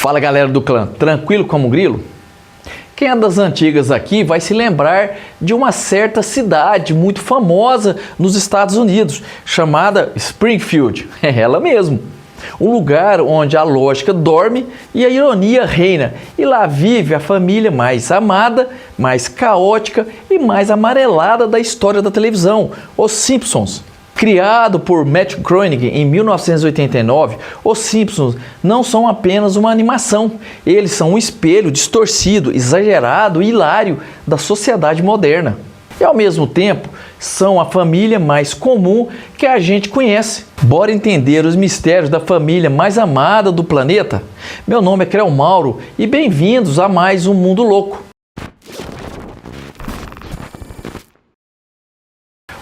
Fala galera do clã, tranquilo como grilo? Quem é das antigas aqui vai se lembrar de uma certa cidade muito famosa nos Estados Unidos, chamada Springfield, é ela mesmo. Um lugar onde a lógica dorme e a ironia reina, e lá vive a família mais amada, mais caótica e mais amarelada da história da televisão, os Simpsons. Criado por Matthew Groening em 1989, os Simpsons não são apenas uma animação, eles são um espelho distorcido, exagerado e hilário da sociedade moderna. E ao mesmo tempo, são a família mais comum que a gente conhece. Bora entender os mistérios da família mais amada do planeta? Meu nome é Creu Mauro e bem-vindos a mais um Mundo Louco.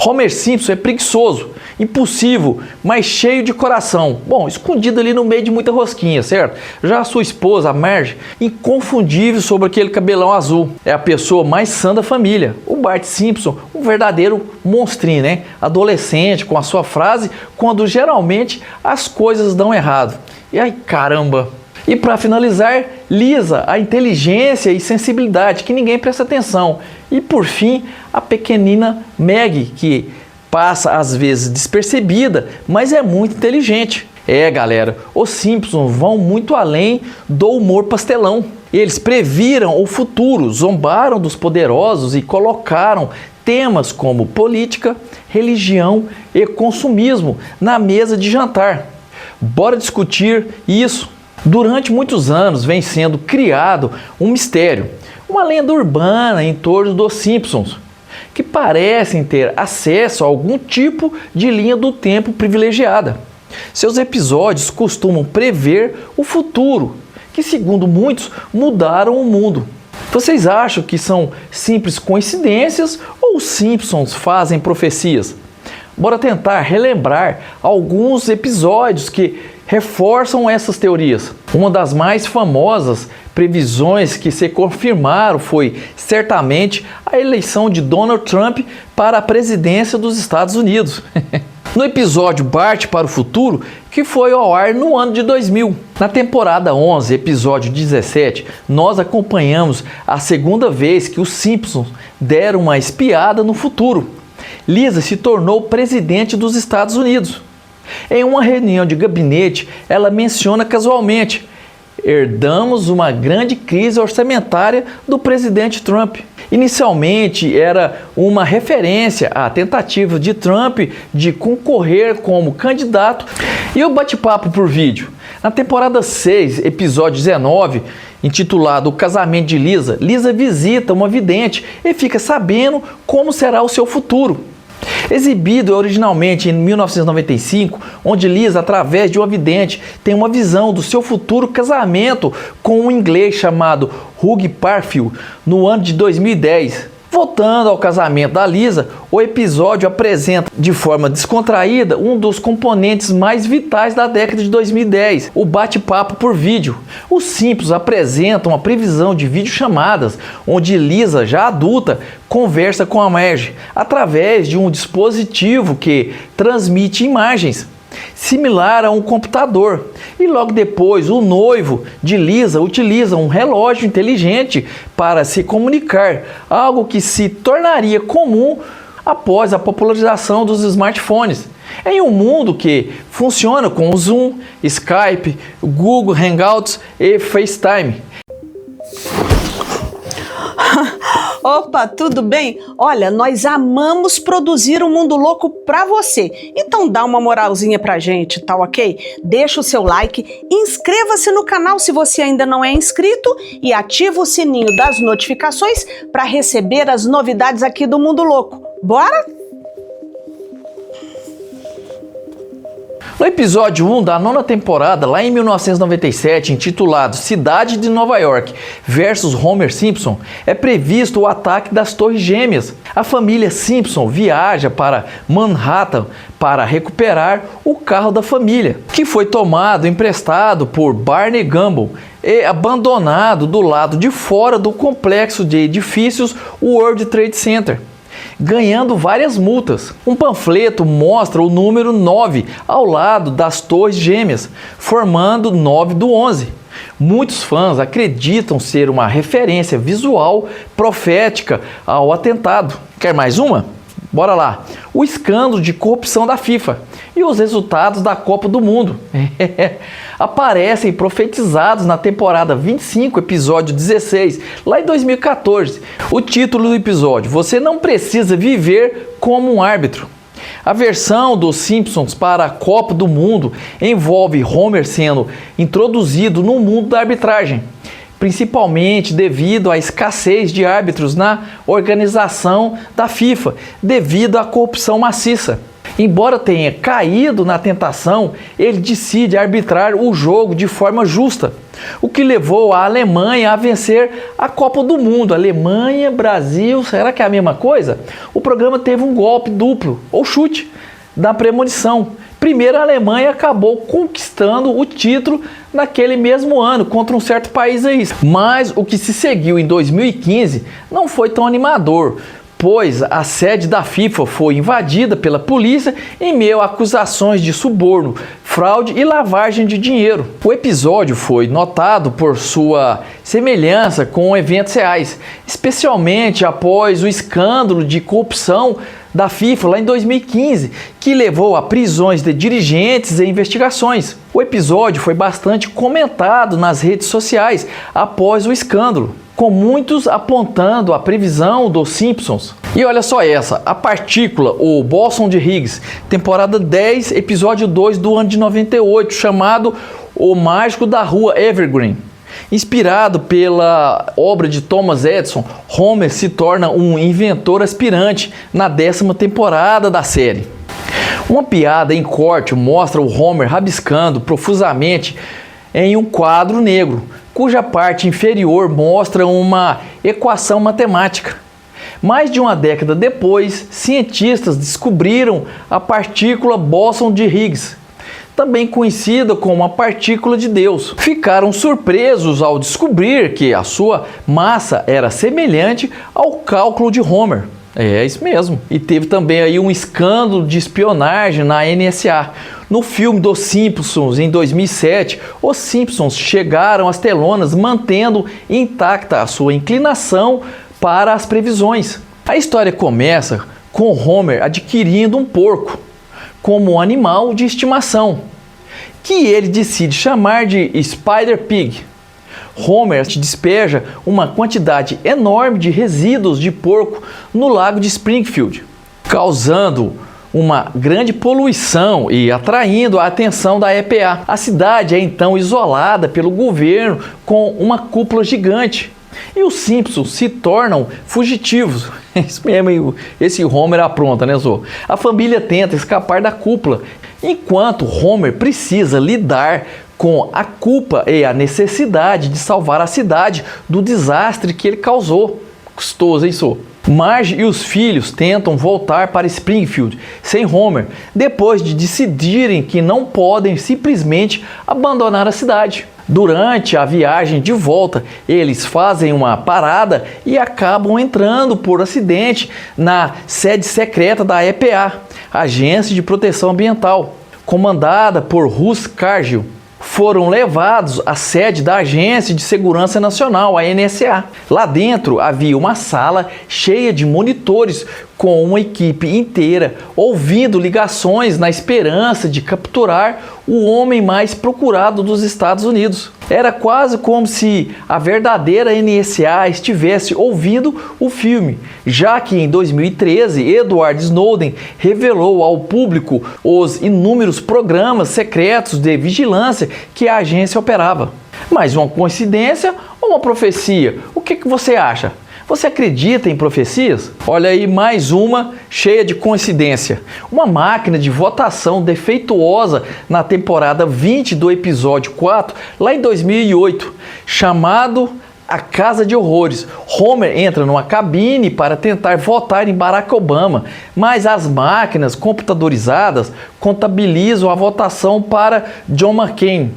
Homer Simpson é preguiçoso, impulsivo, mas cheio de coração. Bom, escondido ali no meio de muita rosquinha, certo? Já a sua esposa, a Marge, inconfundível sobre aquele cabelão azul. É a pessoa mais sã da família. O Bart Simpson, um verdadeiro monstrinho, né? Adolescente, com a sua frase, quando geralmente as coisas dão errado. E ai, caramba! E para finalizar, Lisa, a inteligência e sensibilidade que ninguém presta atenção. E por fim, a pequenina Maggie, que passa às vezes despercebida, mas é muito inteligente. É galera, os Simpsons vão muito além do humor pastelão. Eles previram o futuro, zombaram dos poderosos e colocaram temas como política, religião e consumismo na mesa de jantar. Bora discutir isso. Durante muitos anos vem sendo criado um mistério, uma lenda urbana em torno dos Simpsons, que parecem ter acesso a algum tipo de linha do tempo privilegiada. Seus episódios costumam prever o futuro, que segundo muitos mudaram o mundo. Vocês acham que são simples coincidências ou os Simpsons fazem profecias? Bora tentar relembrar alguns episódios que reforçam essas teorias. Uma das mais famosas previsões que se confirmaram foi certamente a eleição de Donald Trump para a presidência dos Estados Unidos. No episódio Bart para o Futuro, que foi ao ar no ano de 2000. Na temporada 11, episódio 17, nós acompanhamos a segunda vez que os Simpsons deram uma espiada no futuro. Lisa se tornou presidente dos Estados Unidos. Em uma reunião de gabinete, ela menciona casualmente: herdamos uma grande crise orçamentária do presidente Trump. Inicialmente era uma referência à tentativa de Trump de concorrer como candidato. E o bate-papo por vídeo? Na temporada 6, episódio 19, intitulado O Casamento de Lisa, Lisa visita uma vidente e fica sabendo como será o seu futuro. Exibido originalmente em 1995, onde Lisa, através de uma vidente, tem uma visão do seu futuro casamento com um inglês chamado Hugh Parfield no ano de 2010. Voltando ao casamento da Lisa, o episódio apresenta de forma descontraída um dos componentes mais vitais da década de 2010, o bate-papo por vídeo. Os Simpsons apresentam uma previsão de videochamadas, onde Lisa, já adulta, conversa com a Marge através de um dispositivo que transmite imagens, similar a um computador. E logo depois, o noivo de Lisa utiliza um relógio inteligente para se comunicar, algo que se tornaria comum após a popularização dos smartphones. Em um mundo que funciona com o Zoom, Skype, Google Hangouts e FaceTime. Opa, tudo bem? Olha, nós amamos produzir um Mundo Louco pra você. Então dá uma moralzinha pra gente, tá ok? Deixa o seu like, inscreva-se no canal se você ainda não é inscrito e ativa o sininho das notificações para receber as novidades aqui do Mundo Louco. Bora? No episódio 1 da nona temporada, lá em 1997, intitulado Cidade de Nova York versus Homer Simpson, é previsto o ataque das Torres Gêmeas. A família Simpson viaja para Manhattan para recuperar o carro da família, que foi tomado emprestado por Barney Gumble e abandonado do lado de fora do complexo de edifícios World Trade Center, ganhando várias multas. Um panfleto mostra o número 9 ao lado das Torres Gêmeas, formando 9 do 11. Muitos fãs acreditam ser uma referência visual profética ao atentado. Quer mais uma? Bora lá! O escândalo de corrupção da FIFA e os resultados da Copa do Mundo aparecem profetizados na temporada 25, episódio 16, lá em 2014. O título do episódio: Você não precisa viver como um árbitro. A versão dos Simpsons para a Copa do Mundo envolve Homer sendo introduzido no mundo da arbitragem, principalmente devido à escassez de árbitros na organização da FIFA, devido à corrupção maciça. Embora tenha caído na tentação, ele decide arbitrar o jogo de forma justa, o que levou a Alemanha a vencer a Copa do Mundo. Alemanha, Brasil, será que é a mesma coisa? O programa teve um golpe duplo, ou chute, da premonição. Primeiro, a Alemanha acabou conquistando o título naquele mesmo ano contra um certo país aí. Mas o que se seguiu em 2015 não foi tão animador, pois a sede da FIFA foi invadida pela polícia em meio a acusações de suborno, fraude e lavagem de dinheiro. O episódio foi notado por sua semelhança com eventos reais, especialmente após o escândalo de corrupção da FIFA lá em 2015, que levou a prisões de dirigentes e investigações. O episódio foi bastante comentado nas redes sociais após o escândalo, com muitos apontando a previsão dos Simpsons. E olha só essa, A Partícula, ou Boson de Higgs, temporada 10, episódio 2 do ano de 98, chamado O Mágico da Rua Evergreen. Inspirado pela obra de Thomas Edison, Homer se torna um inventor aspirante na 10ª temporada da série. Uma piada em corte mostra o Homer rabiscando profusamente em um quadro negro, cuja parte inferior mostra uma equação matemática. Mais de uma década depois, cientistas descobriram a partícula Boson de Higgs, também conhecida como a partícula de Deus. Ficaram surpresos ao descobrir que a sua massa era semelhante ao cálculo de Homer. É isso mesmo. E teve também aí um escândalo de espionagem na NSA. No filme dos Simpsons, em 2007, os Simpsons chegaram às telonas mantendo intacta a sua inclinação para as previsões. A história começa com Homer adquirindo um porco como animal de estimação, que ele decide chamar de Spider Pig. Homer despeja uma quantidade enorme de resíduos de porco no lago de Springfield, causando uma grande poluição e atraindo a atenção da EPA. A cidade é então isolada pelo governo com uma cúpula gigante. E os Simpsons se tornam fugitivos. Isso mesmo, esse Homer apronta, né, Zô? A família tenta escapar da cúpula, enquanto Homer precisa lidar com a culpa e a necessidade de salvar a cidade do desastre que ele causou. Custoso, hein, Zô? Marge e os filhos tentam voltar para Springfield sem Homer, depois de decidirem que não podem simplesmente abandonar a cidade. Durante a viagem de volta, eles fazem uma parada e acabam entrando por acidente na sede secreta da EPA, Agência de Proteção Ambiental, comandada por Russ Cargill. Foram levados à sede da Agência de Segurança Nacional, a NSA. Lá dentro havia uma sala cheia de monitores com uma equipe inteira ouvindo ligações na esperança de capturar o homem mais procurado dos Estados Unidos. Era quase como se a verdadeira NSA estivesse ouvindo o filme, já que em 2013 Edward Snowden revelou ao público os inúmeros programas secretos de vigilância que a agência operava. Mas uma coincidência ou uma profecia? O que você acha? Você acredita em profecias? Olha aí mais uma cheia de coincidência. Uma máquina de votação defeituosa na temporada 20 do episódio 4, lá em 2008, chamado A Casa de Horrores. Homer entra numa cabine para tentar votar em Barack Obama, mas as máquinas computadorizadas contabilizam a votação para John McCain.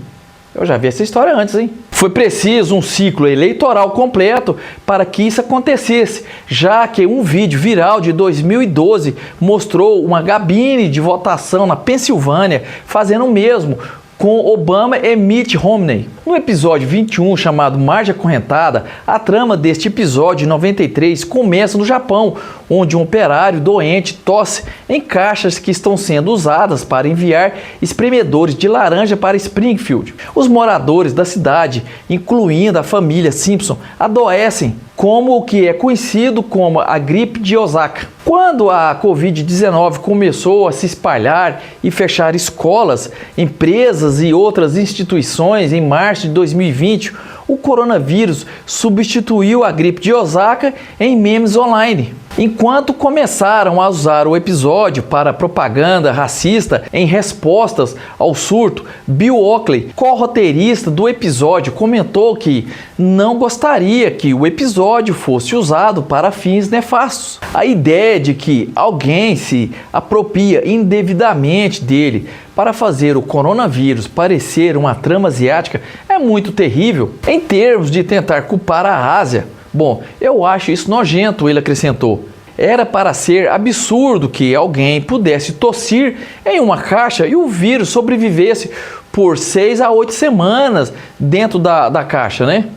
Eu já vi essa história antes, hein? Foi preciso um ciclo eleitoral completo para que isso acontecesse, já que um vídeo viral de 2012 mostrou uma cabine de votação na Pensilvânia fazendo o mesmo com Obama e Mitt Romney. No episódio 21, chamado Margem Acorrentada, a trama deste episódio de 93 começa no Japão, onde um operário doente tosse em caixas que estão sendo usadas para enviar espremedores de laranja para Springfield. Os moradores da cidade, incluindo a família Simpson, adoecem como o que é conhecido como a gripe de Osaka. Quando a Covid-19 começou a se espalhar e fechar escolas, empresas e outras instituições em março de 2020, o coronavírus substituiu a gripe de Osaka em memes online. Enquanto começaram a usar o episódio para propaganda racista em respostas ao surto, Bill Oakley, co-roteirista do episódio, comentou que não gostaria que o episódio fosse usado para fins nefastos. A ideia de que alguém se apropria indevidamente dele para fazer o coronavírus parecer uma trama asiática é muito terrível. Em termos de tentar culpar a Ásia, bom, eu acho isso nojento, ele acrescentou. Era para ser absurdo que alguém pudesse tossir em uma caixa e o vírus sobrevivesse por 6 a 8 semanas dentro da caixa, né?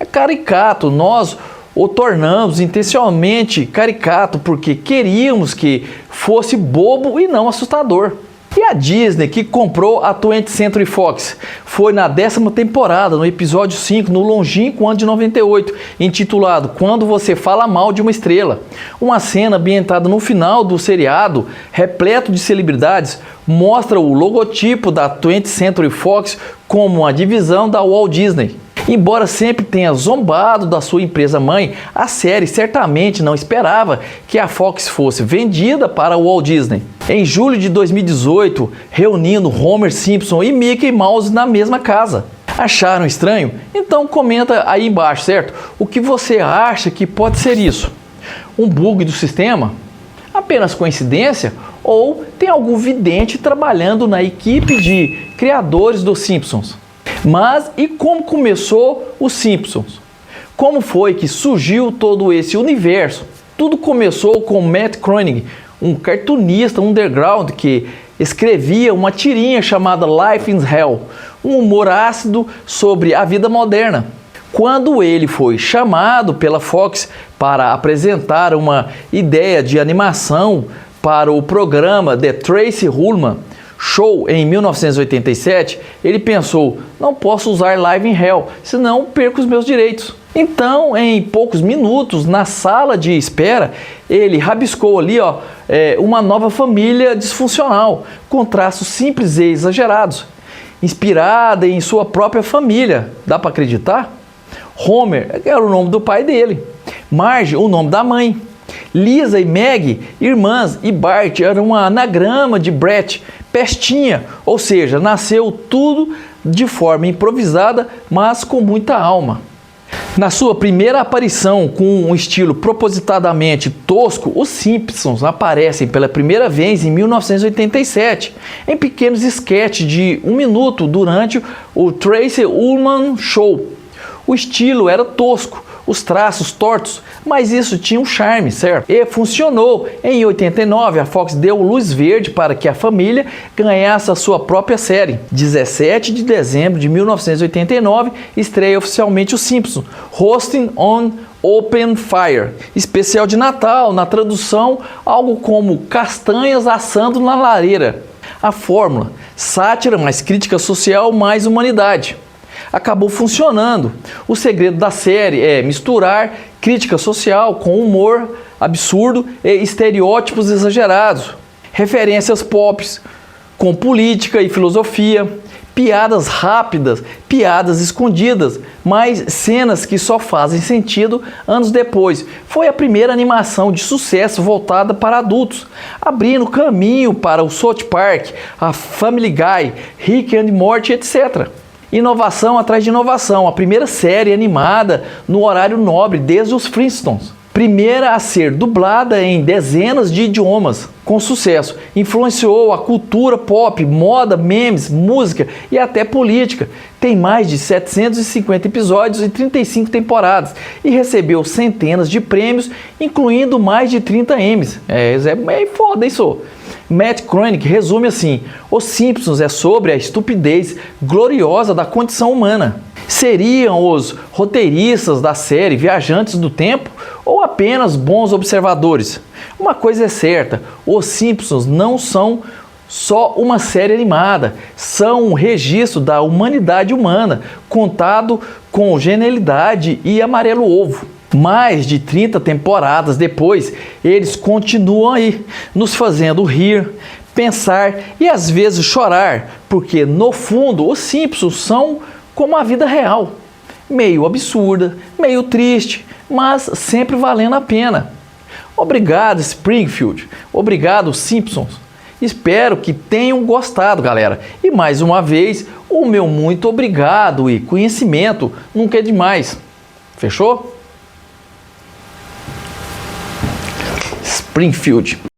É caricato, nós o tornamos intencionalmente caricato porque queríamos que fosse bobo e não assustador. E a Disney, que comprou a 20th Century Fox, foi na 10ª temporada, no episódio 5, no longínquo ano de 98, intitulado Quando Você Fala Mal de uma Estrela. Uma cena ambientada no final do seriado, repleto de celebridades, mostra o logotipo da 20th Century Fox como uma divisão da Walt Disney. Embora sempre tenha zombado da sua empresa-mãe, a série certamente não esperava que a Fox fosse vendida para o Walt Disney. Em julho de 2018, reunindo Homer Simpson e Mickey Mouse na mesma casa. Acharam estranho? Então comenta aí embaixo, certo? O que você acha que pode ser isso? Um bug do sistema? Apenas coincidência? Ou tem algum vidente trabalhando na equipe de criadores dos Simpsons? Mas e como começou os Simpsons? Como foi que surgiu todo esse universo? Tudo começou com Matt Groening, um cartunista underground que escrevia uma tirinha chamada Life in Hell, um humor ácido sobre a vida moderna. Quando ele foi chamado pela Fox para apresentar uma ideia de animação para o programa The Tracy Ullman Show em 1987, ele pensou, não posso usar Live in Hell, senão perco os meus direitos. Então, em poucos minutos, na sala de espera, ele rabiscou ali uma nova família disfuncional, com traços simples e exagerados, inspirada em sua própria família. Dá para acreditar? Homer era o nome do pai dele, Marge o nome da mãe, Lisa e Maggie, irmãs, e Bart era um anagrama de Brett, pestinha, ou seja, nasceu tudo de forma improvisada, mas com muita alma. Na sua primeira aparição com um estilo propositadamente tosco, os Simpsons aparecem pela primeira vez em 1987, em pequenos esquetes de 1 minuto durante o Tracy Ullman Show. O estilo era tosco, os traços tortos, mas isso tinha um charme, certo? E funcionou. Em 89, a Fox deu luz verde para que a família ganhasse a sua própria série. 17 de dezembro de 1989, estreia oficialmente Os Simpsons, Roasting on Open Fire, especial de Natal, na tradução, algo como castanhas assando na lareira. A fórmula, sátira mais crítica social mais humanidade. Acabou funcionando. O segredo da série é misturar crítica social com humor absurdo e estereótipos exagerados, referências pop com política e filosofia, piadas rápidas, piadas escondidas, mas cenas que só fazem sentido anos depois. Foi a primeira animação de sucesso voltada para adultos, abrindo caminho para o South Park, a Family Guy, Rick and Morty, etc. Inovação atrás de inovação, a primeira série animada no horário nobre desde os Flintstones. Primeira a ser dublada em dezenas de idiomas, com sucesso. Influenciou a cultura pop, moda, memes, música e até política. Tem mais de 750 episódios e 35 temporadas e recebeu centenas de prêmios, incluindo mais de 30 Emmys. É foda isso. Matt Groening resume assim: Os Simpsons é sobre a estupidez gloriosa da condição humana. Seriam os roteiristas da série viajantes do tempo ou apenas bons observadores? Uma coisa é certa, Os Simpsons não são só uma série animada, são um registro da humanidade humana, contado com genialidade e amarelo ovo. Mais de 30 temporadas depois, eles continuam aí, nos fazendo rir, pensar e às vezes chorar, porque no fundo os Simpsons são como a vida real, meio absurda, meio triste, mas sempre valendo a pena. Obrigado, Springfield. Obrigado, Simpsons. Espero que tenham gostado, galera. E mais uma vez, o meu muito obrigado e conhecimento nunca é demais. Fechou? Springfield.